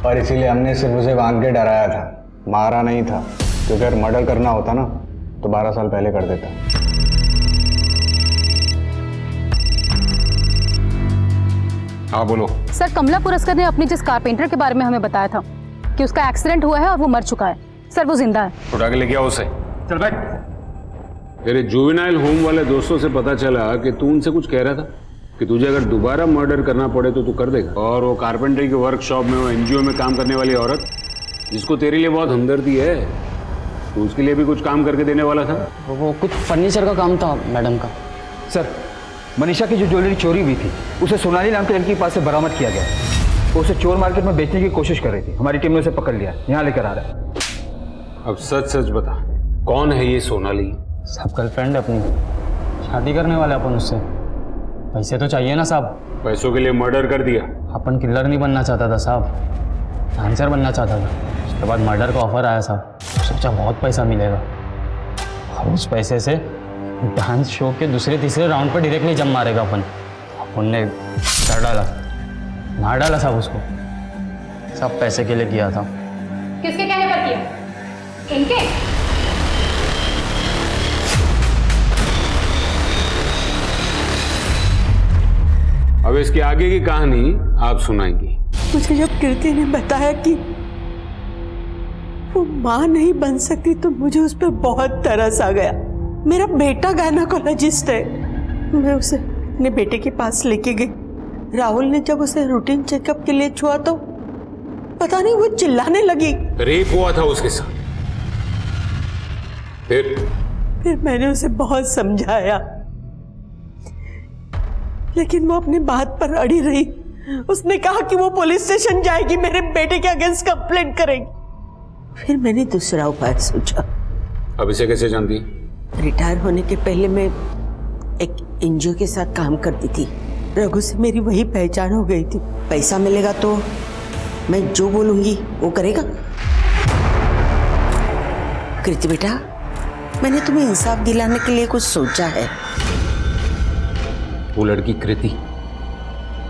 और इसीलिए हमने सिर्फ उसे बांध के डराया था, मारा नहीं था, क्योंकि अगर मर्डर करना होता ना तो 12 साल पहले कर देता। हाँ बोलो। सर, कमला पुरस्कार ने अपने जिस कारपेंटर के बारे में हमें बताया था कि उसका एक्सीडेंट हुआ है और वो मर चुका है, सर वो जिंदा है। उठा के लेके आओ उसे। चल बैठ। तेरे जुवेनाइल होम वाले दोस्तों से पता चला कि तू उनसे कुछ कह रहा था कि तुझे अगर दोबारा मर्डर करना पड़े तो तू कर देगा। और वो कारपेंटरी के वर्कशॉप में, वो एनजीओ में काम करने वाली औरत जिसको तेरे लिए बहुत हमदर्दी है, तो उसके लिए भी कुछ काम करके देने वाला था। वो कुछ फर्नीचर का काम था मैडम का। सर, मनीषा की जो ज्वेलरी चोरी हुई थी उसे सोनाली नाम की लड़की के पास से बरामद किया गया। वो उसे चोर मार्केट में बेचने की कोशिश कर रही थी, हमारी टीम ने उसे पकड़ लिया, यहाँ लेकर आ रहा है। अब सच सच बता, कौन है ये सोनाली? सब गर्लफ्रेंड है अपनी, शादी करने वाले अपन उससे। पैसे तो चाहिए ना साहब। पैसों के लिए मर्डर कर दिया? अपन किलर नहीं बनना चाहता था साहब, डांसर बनना चाहता था। उसके बाद मर्डर का ऑफर आया साहब, सोचा बहुत पैसा मिलेगा, और उस पैसे से डांस शो के दूसरे तीसरे राउंड पर डायरेक्टली जम मारेगा अपन ने कर डाला, मार डाला साहब उसको। सब पैसे के लिए किया था। किसके कहने पर किया? इनके? अब इसके आगे की कहानी आप सुनाएंगी। मुझे जब कृति ने बताया कि वो माँ नहीं बन सकती तो मुझे उस पर बहुत तरस आ गया। मेरा बेटा गायनेकोलॉजिस्ट है, मैं उसे अपने बेटे के पास लेके गई। राहुल ने जब उसे रूटीन चेकअप के लिए छुआ तो पता नहीं वो चिल्लाने लगी। रेप हुआ था उसके साथ? फिर मैंने उसे बहुत समझाया, लेकिन वो अपनी बात पर अड़ी रही। उसने कहा कि वो पुलिस स्टेशन जाएगी, मेरे बेटे के अगेंस्ट कंप्लेंट करेगी। फिर मैंने दूसरा उपाय सोचा। अब इसे कैसे जानती? रिटायर होने के पहले मैं एक एनजीओ के साथ काम करती थी। रघु से मेरी वही पहचान हो गई थी। पैसा मिलेगा तो मैं जो बोलूंगी वो करेगा। कृति बेटा, मैंने तुम्हें इंसाफ दिलाने के लिए कुछ सोचा है। वो लड़की कृति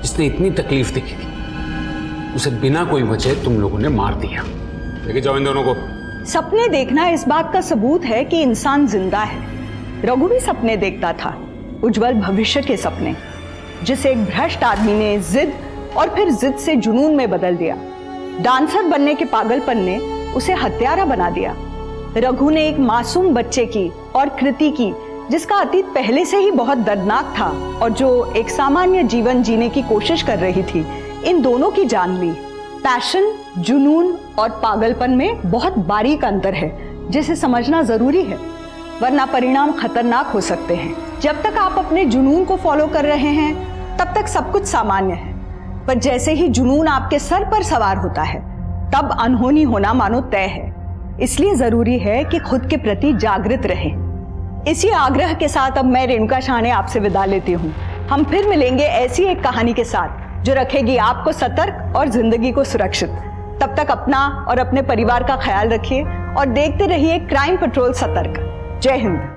जिसने इतनी तकलीफ देखी थी, उसे बिना कोई वजह तुम लोगों ने मार दिया। लेके जाओ इन दोनों को। सपने देखना इस बात का सबूत है कि इंसान जिंदा है। रघु भी सपने देखता था, उज्जवल भविष्य के सपने, जिसे एक भ्रष्ट आदमी ने जिद और फिर जिद से जुनून में बदल दिया। डांसर बनने के पागलपन ने उसे हत्यारा बना दिया। रघु ने एक मासूम बच्चे की और कृति की, जिसका अतीत पहले से ही बहुत दर्दनाक था और जो एक सामान्य जीवन जीने की कोशिश कर रही थी, इन दोनों की जान ली। पैशन, जुनून और पागलपन में बहुत बारीक अंतर है, जिसे समझना जरूरी है, वरना परिणाम खतरनाक हो सकते हैं। जब तक आप अपने जुनून को फॉलो कर रहे हैं तब तक सब कुछ सामान्य है, पर जैसे ही जुनून आपके सर पर सवार होता है तब अनहोनी होना मानो तय है। इसलिए जरूरी है कि खुद के प्रति जागृत रहें। इसी आग्रह के साथ अब मैं रेणुका शाहने आपसे विदा लेती हूँ। हम फिर मिलेंगे ऐसी एक कहानी के साथ जो रखेगी आपको सतर्क और जिंदगी को सुरक्षित। तब तक अपना और अपने परिवार का ख्याल रखिए और देखते रहिए क्राइम पेट्रोल सतर्क। जय हिंद।